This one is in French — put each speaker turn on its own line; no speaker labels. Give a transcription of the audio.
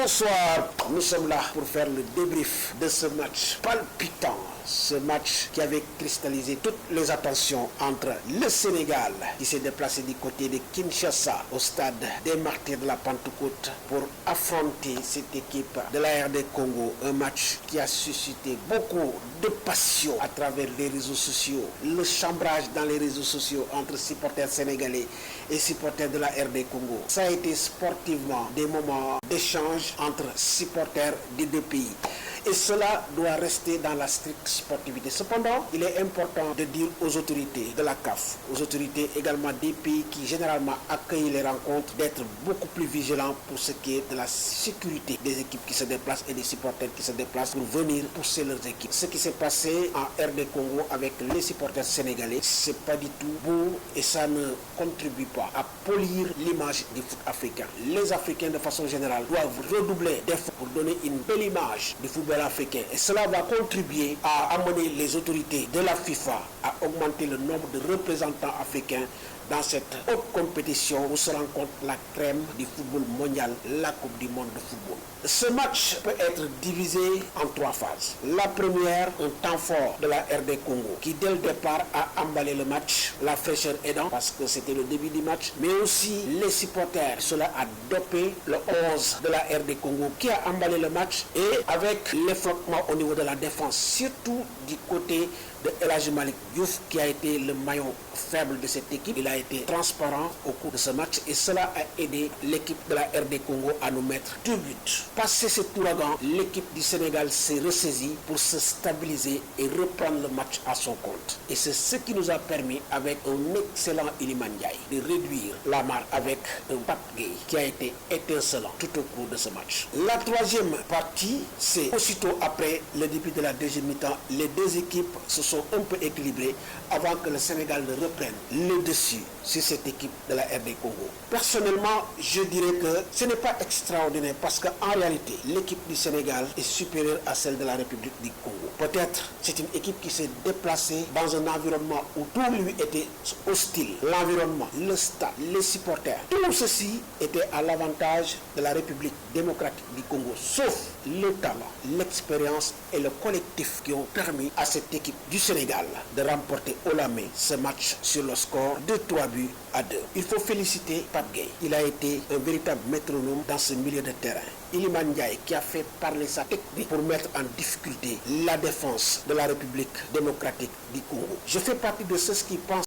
Bonsoir, nous sommes là pour faire le débrief de ce match palpitant. Ce match qui avait cristallisé toutes les attentions entre le Sénégal qui s'est déplacé du côté de Kinshasa au stade des Martyrs de la Pentecôte pour affronter cette équipe de la RD Congo. Un match qui a suscité beaucoup de passion à travers les réseaux sociaux. Le chambrage dans les réseaux sociaux entre supporters sénégalais et supporters de la RD Congo. Ça a été sportivement des moments d'échange entre supporters des deux pays. Et cela doit rester dans la stricte sportivité. Cependant, il est important de dire aux autorités de la CAF, aux autorités également des pays qui généralement accueillent les rencontres, d'être beaucoup plus vigilants pour ce qui est de la sécurité des équipes qui se déplacent et des supporters qui se déplacent pour venir pousser leurs équipes. Ce qui s'est passé en RD Congo avec les supporters sénégalais, c'est pas du tout beau et ça ne contribue pas à polir l'image du foot africain. Les Africains de façon générale doivent redoubler d'efforts pour donner une belle image du football africain et cela va contribuer à amener les autorités de la FIFA à augmenter le nombre de représentants africains dans cette haute compétition où se rencontre la crème du football mondial, la Coupe du monde de football. Ce match peut être divisé en 3 phases. La première, un temps fort de la RD Congo qui dès le départ a emballé le match, la fraîcheur aidant parce que c'était le début du match, mais aussi les supporters. Cela a dopé le 11 de la RD Congo qui a emballé le match et avec l'effondrement au niveau de la défense, surtout du côté de El Hadji Malick Diouf qui a été le maillon faible de cette équipe. Il a été transparent au cours de ce match et cela a aidé l'équipe de la RD Congo à nous mettre 2 buts. Passé cet ouragan, l'équipe du Sénégal s'est ressaisie pour se stabiliser et reprendre le match à son compte. Et c'est ce qui nous a permis, avec un excellent Iliman Ndiaye, de réduire la marque avec un Pape Gueye qui a été étincelant tout au cours de ce match. La troisième partie, c'est aussitôt après le début de la deuxième mi-temps, les deux équipes se sont un peu équilibrées avant que le Sénégal ne reprenne le dessus sur cette équipe de la RD Congo. Personnellement, je dirais que ce n'est pas extraordinaire parce qu'en réalité, l'équipe du Sénégal est supérieure à celle de la République du Congo. Peut-être c'est une équipe qui s'est déplacée dans un environnement où tout lui était hostile. L'environnement, le stade, les supporters, tout ceci était à l'avantage de la République démocratique du Congo, sauf le talent, l'expérience et le collectif qui ont permis à cette équipe du Sénégal de remporter haut la main ce match sur le score de 3-2. Il faut féliciter Pape Gueye. Il a été un véritable métronome dans ce milieu de terrain. Iliman Ndiaye qui a fait parler sa technique pour mettre en difficulté la défense de la République démocratique du Congo. Je fais partie de ceux qui pensent